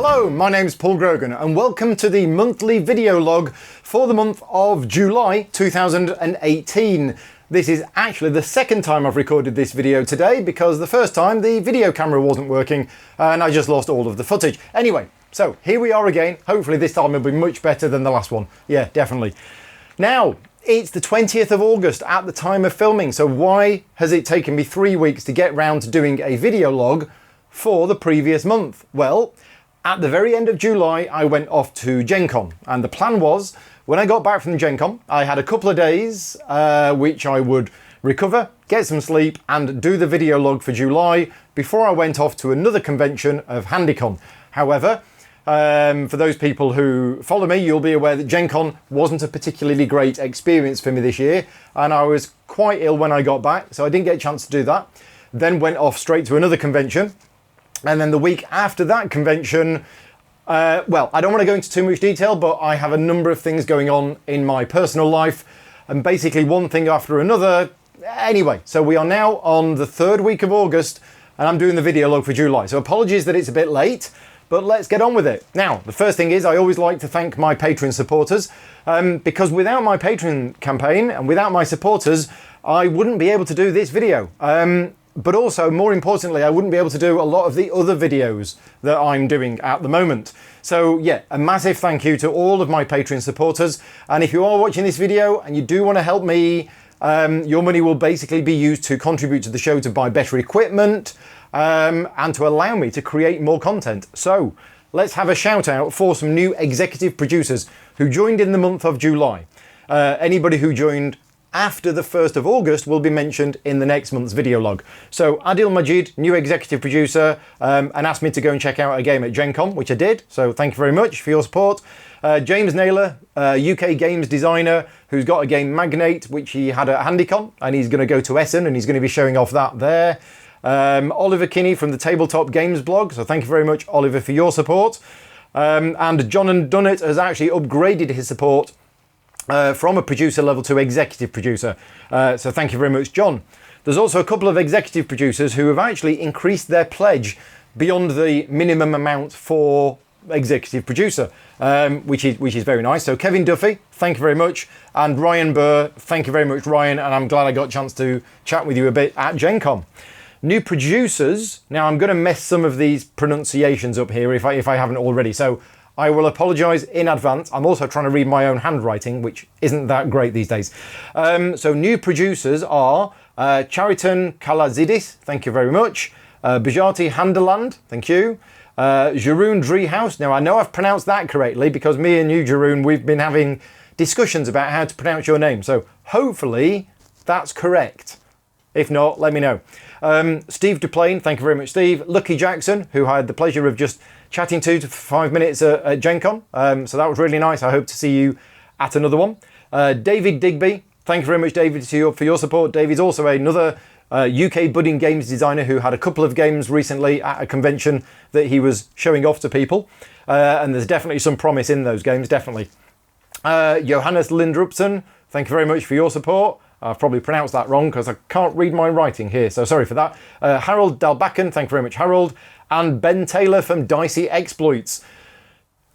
Hello, my name's Paul Grogan and welcome to the monthly video log for the month of July 2018. This is actually the second time I've recorded this video today because the first time the video camera wasn't working and I just lost all of the footage. Anyway, so here we are again. Hopefully this time it'll be much better than the last one. Yeah, definitely. Now, it's the 20th of August at the time of filming, so why has it taken me 3 weeks to get round to doing a video log for the previous month? Well, at the very end of July, I went off to Gen Con, and the plan was, when I got back from Gen Con, I had a couple of days which I would recover, get some sleep, and do the video log for July before I went off to another convention of HandyCon. However, for those people who follow me, you'll be aware that Gen Con wasn't a particularly great experience for me this year, and I was quite ill when I got back, so I didn't get a chance to do that. Then went off straight to another convention. And then the week after that convention, well, I don't want to go into too much detail, but I have a number of things going on in my personal life, and basically one thing after another. Anyway, so we are now on the third week of August, and I'm doing the video log for July. So apologies that it's a bit late, but let's get on with it. Now, the first thing is I always like to thank my Patreon supporters, because without my Patreon campaign and without my supporters, I wouldn't be able to do this video. But also, more importantly, I wouldn't be able to do a lot of the other videos that I'm doing at the moment. So yeah, a massive thank you to all of my Patreon supporters. And if you are watching this video and you do want to help me, your money will basically be used to contribute to the show to buy better equipment and to allow me to create more content. So let's have a shout out for some new executive producers who joined in the month of July. Anybody who joined after the 1st of August will be mentioned in the next month's video log. So Adil Majid, new executive producer, and asked me to go and check out a game at Gen Con, which I did. So thank you very much for your support. James Naylor, UK games designer, who's got a game Magnate, which he had at HandyCon, and he's going to go to Essen and he's going to be showing off that there. Oliver Kinney from the Tabletop Games blog. So thank you very much, Oliver, for your support. And John and Dunnett has actually upgraded his support from a producer level to executive producer. So thank you very much, John. There's also a couple of executive producers who have actually increased their pledge beyond the minimum amount for executive producer, which is very nice. So Kevin Duffy, thank you very much. And Ryan Burr, thank you very much, Ryan. And I'm glad I got a chance to chat with you a bit at Gen Con. New producers. Now I'm going to mess some of these pronunciations up here if I haven't already. So I will apologise in advance. I'm also trying to read my own handwriting, which isn't that great these days. So new producers are Chariton Kalazidis, thank you very much. Bajati Handeland, thank you. Jeroen Driehaus. Now I know I've pronounced that correctly because me and you, Jeroen, we've been having discussions about how to pronounce your name. So hopefully that's correct. If not, let me know. Steve Duplain, thank you very much, Steve. Lucky Jackson, who I had the pleasure of just chatting to for 5 minutes at Gen Con. So that was really nice. I hope to see you at another one. David Digby, thank you very much, David, for your support. David's also another UK budding games designer who had a couple of games recently at a convention that he was showing off to people. And there's definitely some promise in those games, definitely. Johannes Lindrupsen, thank you very much for your support. I've probably pronounced that wrong because I can't read my writing here, so sorry for that. Harold Dalbacken, thank you very much, Harold. And Ben Taylor from Dicey Exploits.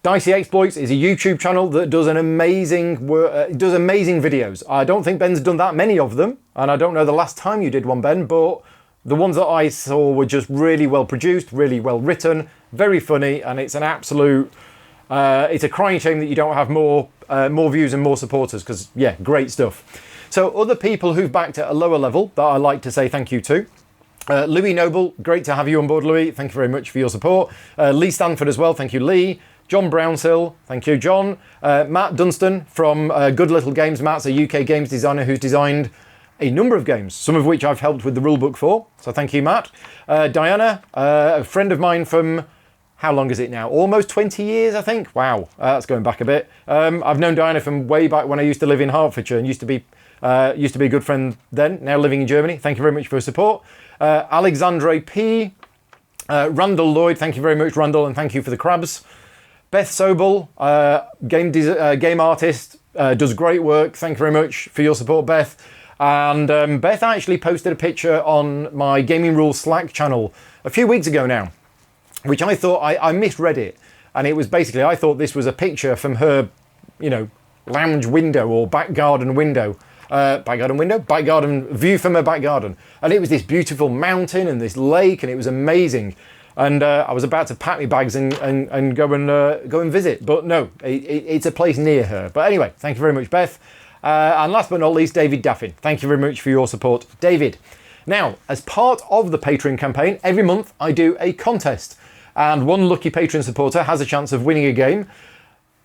Dicey Exploits is a YouTube channel that does amazing videos. I don't think Ben's done that many of them, and I don't know the last time you did one, Ben, but the ones that I saw were just really well produced, really well written, very funny, and it's an absolute... it's a crying shame that you don't have more views and more supporters, because, yeah, great stuff. So other people who've backed at a lower level that I like to say thank you to. Louis Noble, great to have you on board, Louis. Thank you very much for your support. Lee Stanford as well, thank you, Lee. John Brownsill, thank you, John. Matt Dunstan from Good Little Games. Matt's a UK games designer who's designed a number of games, some of which I've helped with the rulebook for. So thank you, Matt. Diana, a friend of mine from... How long is it now? Almost 20 years, I think. Wow, that's going back a bit. I've known Diana from way back when I used to live in Hertfordshire and used to be a good friend then, now living in Germany. Thank you very much for your support. Alexandre P. Randall Lloyd, thank you very much, Randall, and thank you for the crabs. Beth Sobel, game artist, does great work. Thank you very much for your support, Beth. And Beth actually posted a picture on my Gaming Rules Slack channel a few weeks ago now, which I thought I misread it. And it was basically, I thought this was a picture from her, you know, lounge window or back garden window. Back garden view from her back garden. And it was this beautiful mountain and this lake, and it was amazing. And I was about to pack my bags and go and visit, but no, it's a place near her. But anyway, thank you very much, Beth. And last but not least, David Daffin. Thank you very much for your support, David. Now, as part of the Patreon campaign, every month I do a contest, and one lucky Patreon supporter has a chance of winning a game.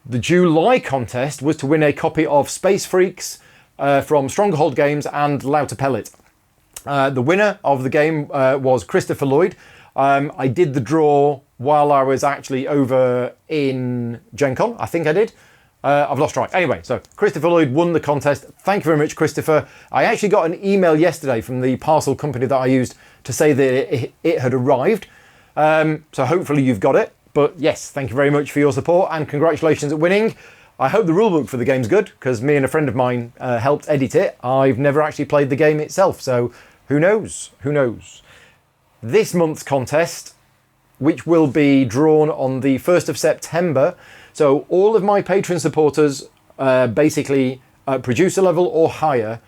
The July contest was to win a copy of Space Freaks from Stronghold Games and Louter Pellet. The winner of the game was Christopher Lloyd. I did the draw while I was actually over in Gen Con. I think I did. I've lost track. Anyway, so Christopher Lloyd won the contest. Thank you very much, Christopher. I actually got an email yesterday from the parcel company that I used to say that it had arrived. So hopefully you've got it. But yes, thank you very much for your support and congratulations at winning. I hope the rulebook for the game's good, because me and a friend of mine helped edit it. I've never actually played the game itself, so who knows? Who knows? This month's contest, which will be drawn on the 1st of September. So all of my Patreon supporters, basically producer level or higher,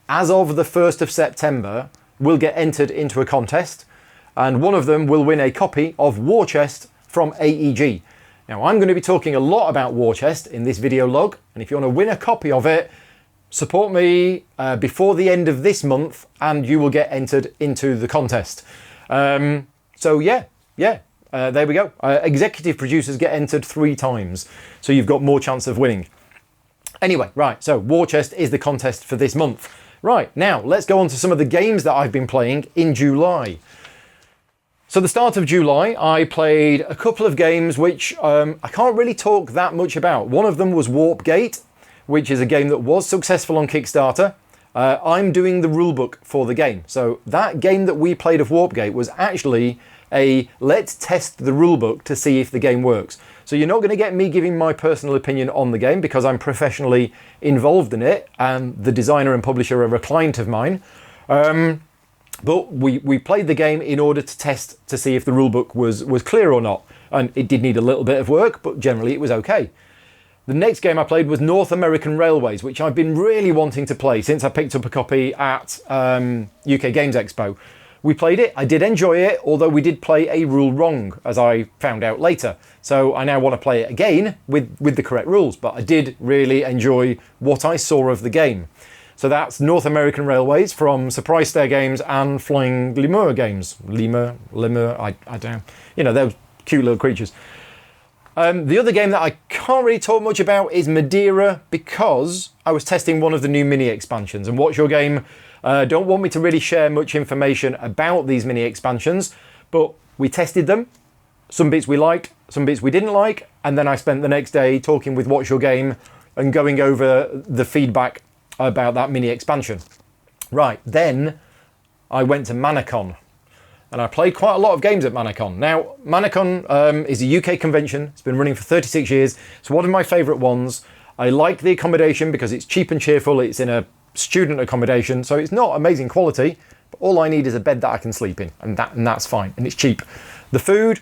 as of the 1st of September, will get entered into a contest. And one of them will win a copy of War Chest from AEG. Now, I'm going to be talking a lot about War Chest in this video log. And if you want to win a copy of it, support me before the end of this month and you will get entered into the contest. So yeah, there we go. Executive producers get entered 3 times, so you've got more chance of winning. Anyway, right, so War Chest is the contest for this month. Right, now let's go on to some of the games that I've been playing in July. So the start of July, I played a couple of games which I can't really talk that much about. One of them was Warp Gate, which is a game that was successful on Kickstarter. I'm doing the rulebook for the game. So that game that we played of Warp Gate was actually a let's test the rulebook to see if the game works. So you're not going to get me giving my personal opinion on the game because I'm professionally involved in it and the designer and publisher are a client of mine. But we played the game in order to test to see if the rulebook was clear or not. And it did need a little bit of work, but generally it was okay. The next game I played was North American Railways, which I've been really wanting to play since I picked up a copy at UK Games Expo. We played it, I did enjoy it, although we did play a rule wrong, as I found out later. So I now want to play it again with the correct rules, but I did really enjoy what I saw of the game. So that's North American Railways from Surprise Stair Games and Flying Lemur Games. Lemur, I don't know. You know, those cute little creatures. The other game that I can't really talk much about is Madeira, because I was testing one of the new mini expansions. And What's Your Game don't want me to really share much information about these mini expansions, but we tested them. Some bits we liked, some bits we didn't like, and then I spent the next day talking with What's Your Game and going over the feedback about that mini expansion. Right, then I went to Manacon. And I played quite a lot of games at Manacon. Now, Manacon is a UK convention. It's been running for 36 years. It's one of my favourite ones. I like the accommodation because it's cheap and cheerful. It's in a student accommodation, so it's not amazing quality, but all I need is a bed that I can sleep in, and that's fine, and it's cheap. The food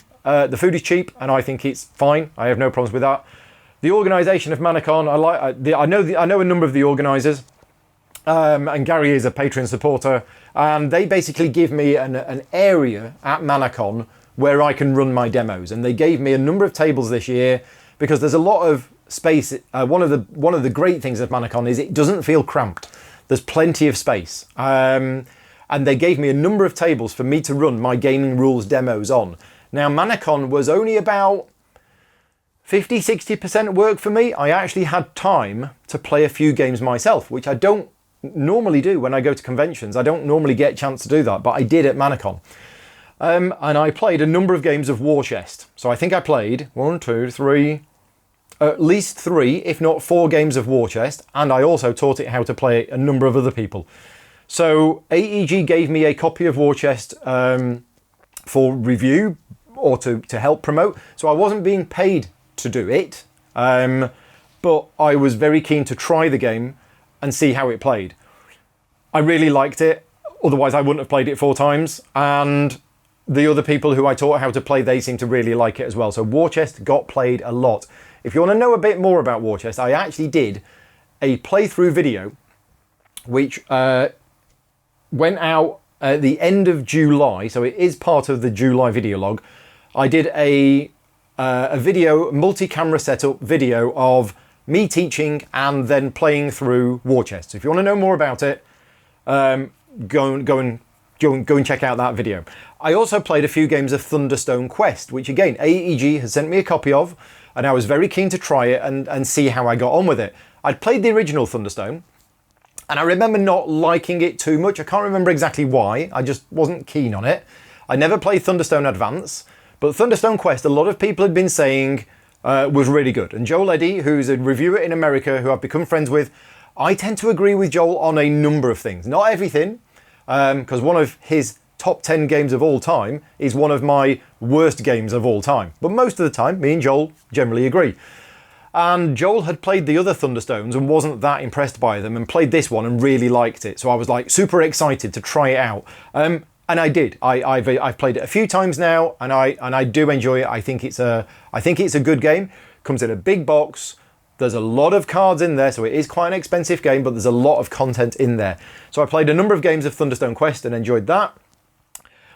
is cheap, and I think it's fine. I have no problems with that. The organisation of Manacon, I know a number of the organisers, and Gary is a Patreon supporter, and they basically give me an area at Manacon where I can run my demos, and they gave me a number of tables this year because there's a lot of space. One of the great things of Manacon is it doesn't feel cramped. There's plenty of space, and they gave me a number of tables for me to run my gaming rules demos on. Now, Manacon was only about 50-60% work for me. I actually had time to play a few games myself, which I don't normally do when I go to conventions. I don't normally get a chance to do that, but I did at Manacon. And I played a number of games of War Chest. So I think I played 1, 2, 3, at least 3, if not 4 games of War Chest, and I also taught it how to play a number of other people. So AEG gave me a copy of War Chest for review or to help promote. So I wasn't being paid to do it, but I was very keen to try the game and see how it played. I really liked it, otherwise I wouldn't have played it 4 times, and the other people who I taught how to play, they seem to really like it as well. So War Chest got played a lot. If you want to know a bit more about War Chest, I actually did a playthrough video which went out at the end of July, so it is part of the July video log. I did a video, multi-camera setup video of me teaching and then playing through War Chest. So if you want to know more about it, go and check out that video. I also played a few games of Thunderstone Quest, which again, AEG has sent me a copy of, and I was very keen to try it and see how I got on with it. I'd played the original Thunderstone, and I remember not liking it too much. I can't remember exactly why, I just wasn't keen on it. I never played Thunderstone Advance, but Thunderstone Quest, a lot of people had been saying was really good. And Joel Eddy, who's a reviewer in America who I've become friends with, I tend to agree with Joel on a number of things. Not everything, because one of his top 10 games of all time is one of my worst games of all time. But most of the time, me and Joel generally agree. And Joel had played the other Thunderstones and wasn't that impressed by them, and played this one and really liked it. So I was like super excited to try it out. And I did. I've played it a few times now, and I do enjoy it. I think it's a good game. Comes in a big box. There's a lot of cards in there, so it is quite an expensive game, but there's a lot of content in there. So I played a number of games of Thunderstone Quest and enjoyed that.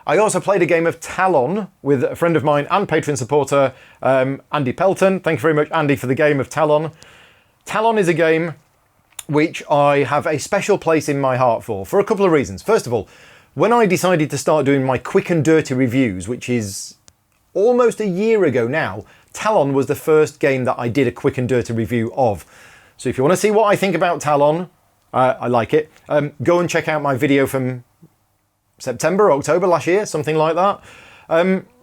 I also played a game of Talon with a friend of mine and Patreon supporter, Andy Pelton. Thank you very much, Andy, for the game of Talon. Talon is a game which I have a special place in my heart for a couple of reasons. First of all, when I decided to start doing my quick and dirty reviews, which is almost a year ago now, Talon was the first game that I did a quick and dirty review of. So if you want to see what I think about Talon, I like it, go and check out my video from September, October last year, something like that.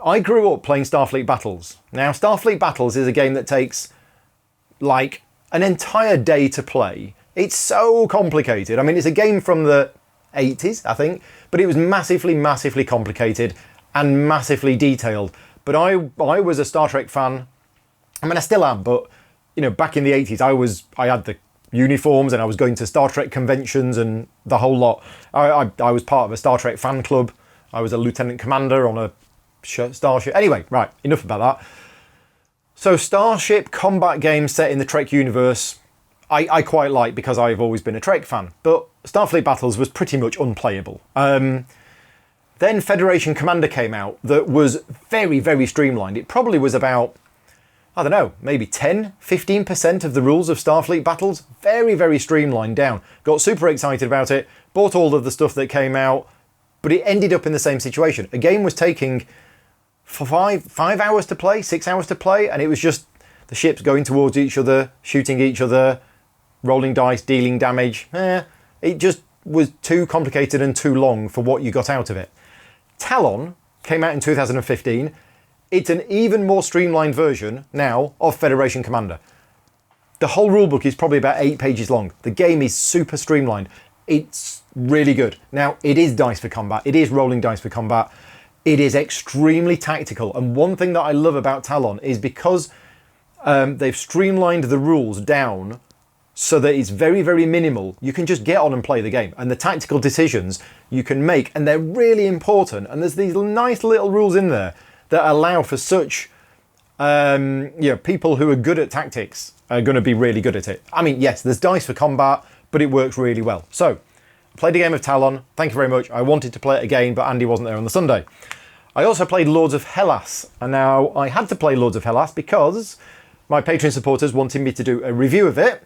I grew up playing Starfleet Battles. Now, Starfleet Battles is a game that takes like an entire day to play. It's so complicated. I mean, it's a game from the 80s, I think, but it was massively, massively complicated and massively detailed. But I was a Star Trek fan. I mean, I still am, but you know, back in the 80s, I had the uniforms and I was going to Star Trek conventions and the whole lot. I was part of a Star Trek fan club. I was a lieutenant commander on a starship. Anyway, right, enough about that. So starship combat games set in the Trek universe, I quite like because I've always been a Trek fan, but Starfleet Battles was pretty much unplayable. Then Federation Commander came out that was very, very streamlined. It probably was about, I don't know, maybe 10, 15% of the rules of Starfleet Battles. Very, very streamlined down. Got super excited about it, bought all of the stuff that came out, but it ended up in the same situation. A game was taking 5 hours to play, 6 hours to play, and it was just the ships going towards each other, shooting each other, rolling dice, dealing damage. It just was too complicated and too long for what you got out of it. Talon came out in 2015. It's an even more streamlined version now of Federation Commander. The whole rulebook is probably about 8 pages long. The game is super streamlined. It's really good. Now, it is dice for combat. It is rolling dice for combat. It is extremely tactical. And one thing that I love about Talon is because they've streamlined the rules down so that it's very, very minimal, you can just get on and play the game. And the tactical decisions you can make, and they're really important. And there's these nice little rules in there that allow for such, people who are good at tactics are going to be really good at it. I mean, yes, there's dice for combat, but it works really well. So, I played a game of Talon. Thank you very much. I wanted to play it again, but Andy wasn't there on the Sunday. I also played Lords of Hellas. And now I had to play Lords of Hellas because my Patreon supporters wanted me to do a review of it.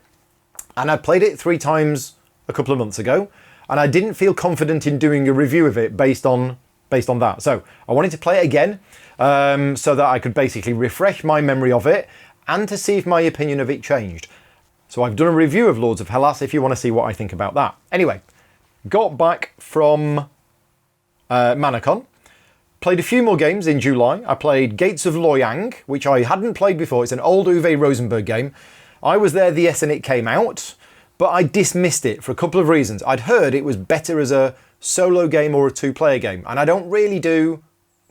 And I played it 3 times a couple of months ago. And I didn't feel confident in doing a review of it based on that. So I wanted to play it again so that I could basically refresh my memory of it and to see if my opinion of it changed. So I've done a review of Lords of Hellas if you want to see what I think about that. Anyway, got back from Manacon, played a few more games in July. I played Gates of Loyang, which I hadn't played before. It's an old Uwe Rosenberg game. I was there the SN it came out, but I dismissed it for a couple of reasons. I'd heard it was better as a solo game or a 2-player game, and I don't really do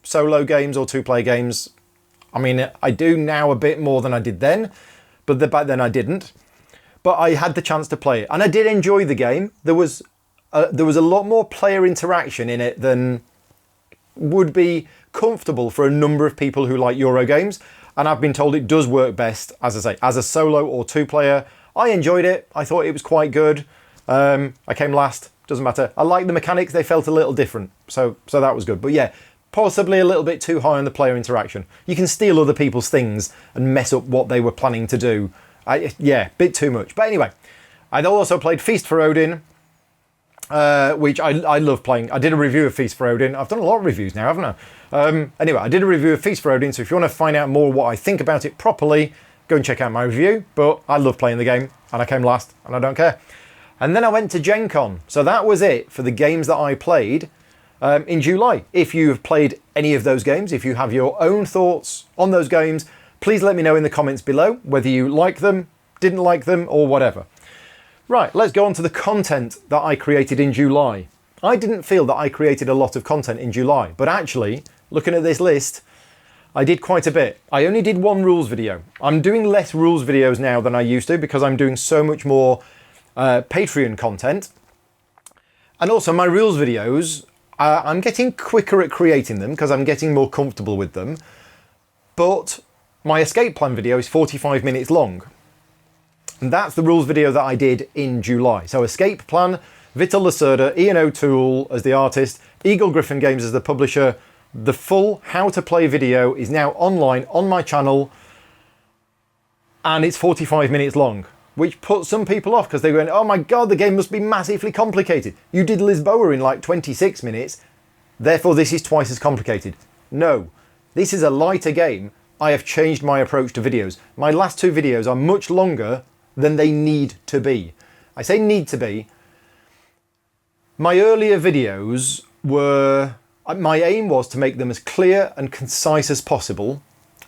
solo games or 2-player games. I mean, I do now a bit more than I did then, but back then I didn't. But I had the chance to play it, and I did enjoy the game. There was a lot more player interaction in it than would be comfortable for a number of people who like Euro games. And I've been told it does work best, as I say, as a solo or two-player. I enjoyed it. I thought it was quite good. I came last. Doesn't matter. I like the mechanics. They felt a little different. So that was good. But yeah, possibly a little bit too high on the player interaction. You can steal other people's things and mess up what they were planning to do. Yeah, bit too much. But anyway, I'd also played Feast for Odin, which I love playing. I did a review of Feast for Odin. I've done a lot of reviews now, haven't I? Anyway, I did a review of Feast for Odin, so if you want to find out more what I think about it properly, go and check out my review. But I love playing the game, and I came last, and I don't care. And then I went to Gen Con. So that was it for the games that I played in July. If you've played any of those games, if you have your own thoughts on those games, please let me know in the comments below whether you like them, didn't like them, or whatever. Right, let's go on to the content that I created in July. I didn't feel that I created a lot of content in July, but actually, looking at this list, I did quite a bit. I only did one rules video. I'm doing less rules videos now than I used to because I'm doing so much more Patreon content. And also my rules videos, I'm getting quicker at creating them because I'm getting more comfortable with them. But my escape plan video is 45 minutes long. And that's the rules video that I did in July. So escape plan, Vital Lacerda, Ian O'Toole as the artist, Eagle Griffin Games as the publisher. The full how to play video is now online on my channel, and it's 45 minutes long, which puts some people off because they're going, oh my god, the game must be massively complicated. You did Lisboa in like 26 minutes, therefore this is twice as complicated. No, this is a lighter game. I have changed my approach to videos. My last two videos are much longer than they need to be. I say need to be. My earlier videos were, my aim was to make them as clear and concise as possible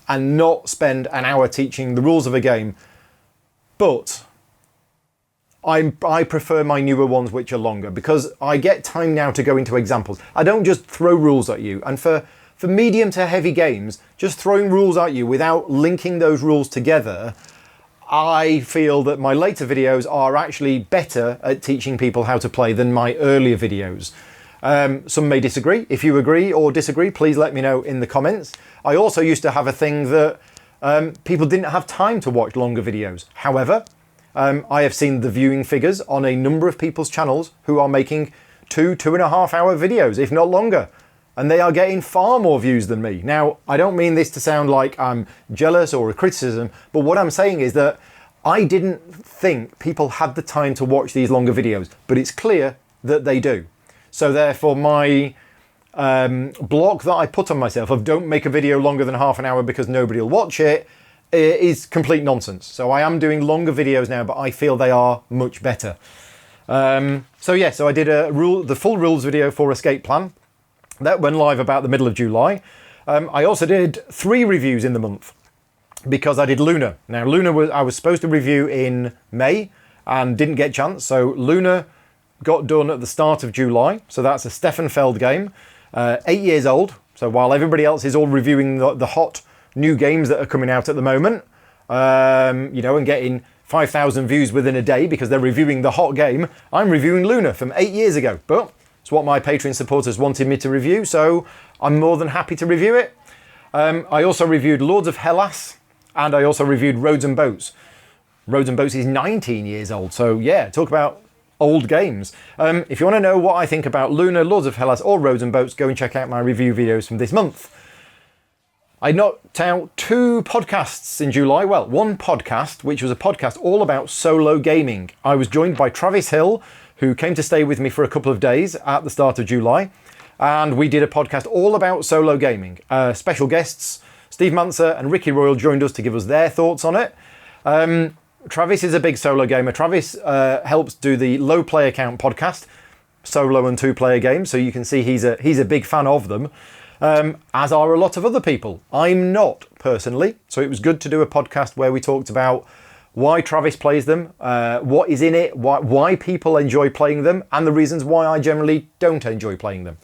and not spend an hour teaching the rules of a game. But I prefer my newer ones which are longer because I get time now to go into examples. I don't just throw rules at you. And for medium to heavy games, just throwing rules at you without linking those rules together, I feel that my later videos are actually better at teaching people how to play than my earlier videos. Some may disagree. If you agree or disagree, please let me know in the comments. I also used to have a thing that people didn't have time to watch longer videos. However, I have seen the viewing figures on a number of people's channels who are making 2.5 hour videos, if not longer. And they are getting far more views than me. Now, I don't mean this to sound like I'm jealous or a criticism, but what I'm saying is that I didn't think people had the time to watch these longer videos, but it's clear that they do. So therefore my block that I put on myself of don't make a video longer than half an hour because nobody will watch it is complete nonsense. So I am doing longer videos now, but I feel they are much better. So I did the full rules video for Escape Plan. That went live about the middle of July. I also did 3 reviews in the month because I did Luna. Now Luna I was supposed to review in May and didn't get a chance. So Luna got done at the start of July. So that's a Stefan Feld game, 8 years old. So while everybody else is all reviewing the hot new games that are coming out at the moment, and getting 5,000 views within a day because they're reviewing the hot game, I'm reviewing Luna from 8 years ago. But it's what my Patreon supporters wanted me to review, so I'm more than happy to review it. I also reviewed Lords of Hellas, and I also reviewed Roads and Boats. Roads and Boats is 19 years old, so yeah, talk about old games. If you want to know what I think about Luna, Lords of Hellas, or Roads and Boats, go and check out my review videos from this month. I knocked out 2 podcasts in July. Well, one podcast, which was a podcast all about solo gaming. I was joined by Travis Hill, who came to stay with me for a couple of days at the start of July. And we did a podcast all about solo gaming. Special guests, Steve Manser and Ricky Royal joined us to give us their thoughts on it. Travis is a big solo gamer. Travis helps do the Low Player Count podcast, solo and 2-player games. So you can see he's a big fan of them, as are a lot of other people. I'm not, personally. So it was good to do a podcast where we talked about why Travis plays them, what is in it, why people enjoy playing them, and the reasons why I generally don't enjoy playing them.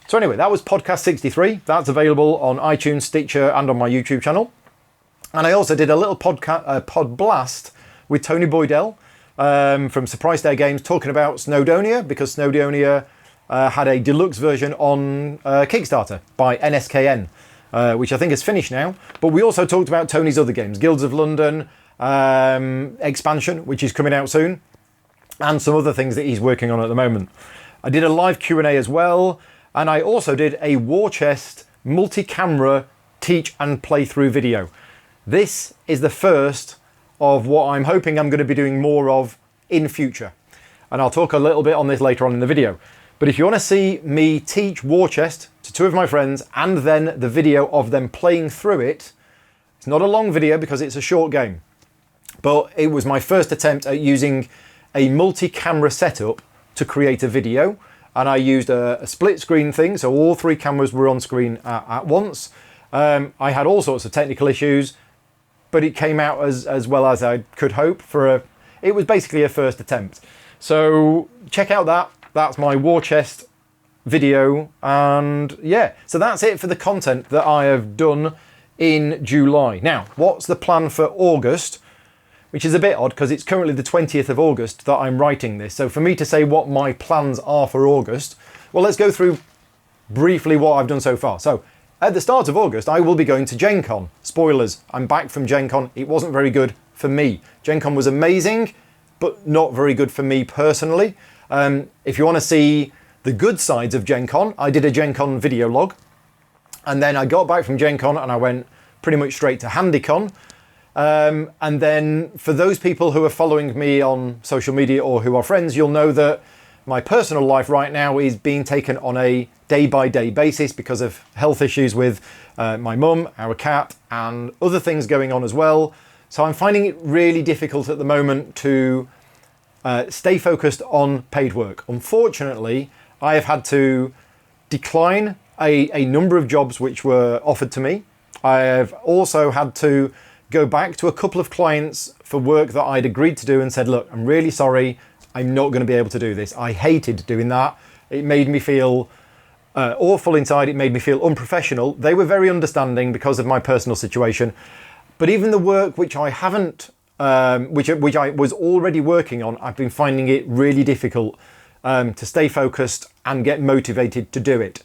So anyway, that was podcast 63. That's available on iTunes, Stitcher, and on my YouTube channel. And I also did a little pod blast with Tony Boydell from Surprise Day Games talking about Snowdonia, because Snowdonia had a deluxe version on Kickstarter by NSKN, which I think is finished now. But we also talked about Tony's other games, Guilds of London, Expansion, which is coming out soon, and some other things that he's working on at the moment. I did a live Q&A as well, and I also did a War Chest multi-camera teach and playthrough video. This is the first of what I'm hoping I'm going to be doing more of in future. And I'll talk a little bit on this later on in the video. But if you want to see me teach War Chest to two of my friends and then the video of them playing through it, it's not a long video because it's a short game. But it was my first attempt at using a multi-camera setup to create a video, and I used a split screen thing, so all three cameras were on screen at once. I had all sorts of technical issues, but it came out as well as I could hope it was basically a first attempt. So check out that's my War Chest video, and yeah, so that's it for the content that I have done in July. Now, what's the plan for August? Which is a bit odd because it's currently the 20th of August that I'm writing this. So for me to say what my plans are for August, well, let's go through briefly what I've done so far. So at the start of August, I will be going to Gen Con. Spoilers, I'm back from Gen Con. It wasn't very good for me. Gen Con was amazing, but not very good for me personally. If you want to see the good sides of Gen Con, I did a Gen Con video log. And then I got back from Gen Con and I went pretty much straight to HandyCon. And then for those people who are following me on social media or who are friends, you'll know that my personal life right now is being taken on a day-by-day basis because of health issues with my mum, our cat, and other things going on as well. So I'm finding it really difficult at the moment to stay focused on paid work. Unfortunately, I have had to decline a number of jobs which were offered to me. I have also had to go back to a couple of clients for work that I'd agreed to do and said, look, I'm really sorry, I'm not going to be able to do this. I hated doing that. It made me feel awful inside. It made me feel unprofessional. They were very understanding because of my personal situation. But even the work which I haven't, which I was already working on, I've been finding it really difficult to stay focused and get motivated to do it.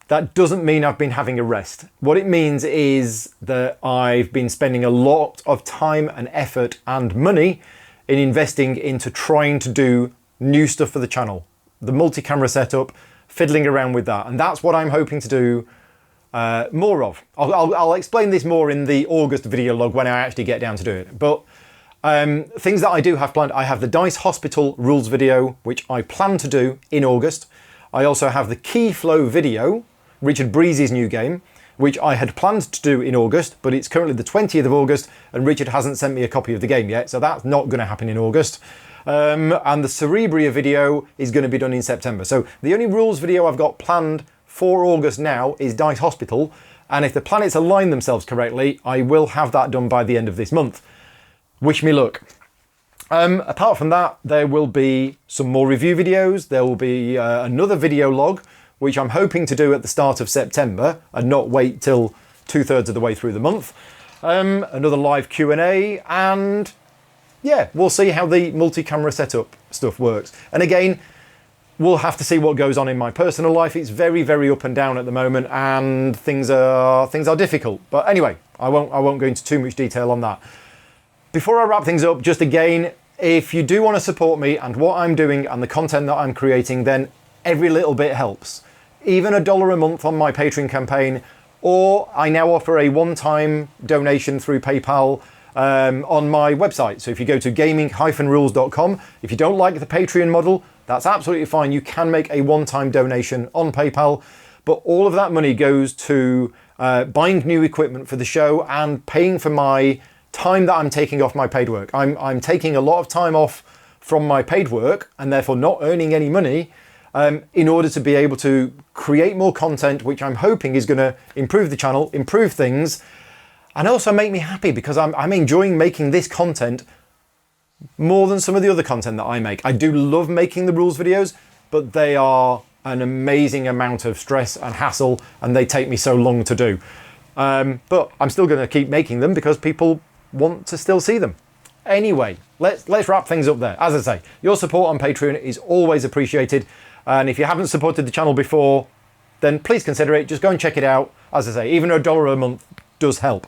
That doesn't mean I've been having a rest. What it means is that I've been spending a lot of time and effort and money in investing into trying to do new stuff for the channel. The multi-camera setup, fiddling around with that. And that's what I'm hoping to do more of. I'll explain this more in the August video log when I actually get down to do it. But things that I do have planned, I have the Dice Hospital rules video, which I plan to do in August. I also have the Keyflow video, Richard Breezy's new game, which I had planned to do in August, but it's currently the 20th of August and Richard hasn't sent me a copy of the game yet, so that's not going to happen in August. And the Cerebria video is going to be done in September. So the only rules video I've got planned for August now is Dice Hospital, and if the planets align themselves correctly, I will have that done by the end of this month. Wish me luck. Apart from that, there will be some more review videos. There will be another video log, which I'm hoping to do at the start of September and not wait till 2/3 of the way through the month. Another live Q&A, and yeah, we'll see how the multi-camera setup stuff works. And again, we'll have to see what goes on in my personal life. It's very, very up and down at the moment, and things are difficult. But anyway, I won't go into too much detail on that. Before I wrap things up, just again, if you do want to support me and what I'm doing and the content that I'm creating, then every little bit helps. Even $1 a month on my Patreon campaign, or I now offer a one-time donation through PayPal on my website. So if you go to gaming-rules.com, if you don't like the Patreon model, that's absolutely fine. You can make a one-time donation on PayPal, but all of that money goes to buying new equipment for the show and paying for my time that I'm taking off my paid work. I'm taking a lot of time off from my paid work and therefore not earning any money in order to be able to create more content, which I'm hoping is going to improve the channel, improve things, and also make me happy because I'm enjoying making this content more than some of the other content that I make. I do love making the rules videos, but they are an amazing amount of stress and hassle, and they take me so long to do. But I'm still going to keep making them because people want to still see them. Anyway, let's wrap things up there. As I say, your support on Patreon is always appreciated. And if you haven't supported the channel before, then please consider it. Just go and check it out. As I say, even $1 a month does help.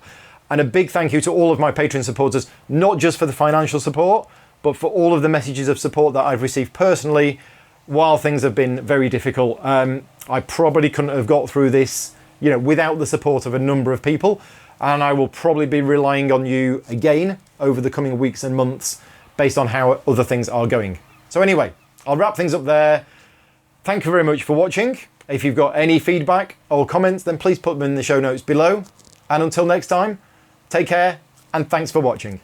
And a big thank you to all of my Patreon supporters, not just for the financial support, but for all of the messages of support that I've received personally while things have been very difficult. I probably couldn't have got through this, without the support of a number of people. And I will probably be relying on you again over the coming weeks and months based on how other things are going. So anyway, I'll wrap things up there. Thank you very much for watching. If you've got any feedback or comments, then please put them in the show notes below. And until next time, take care and thanks for watching.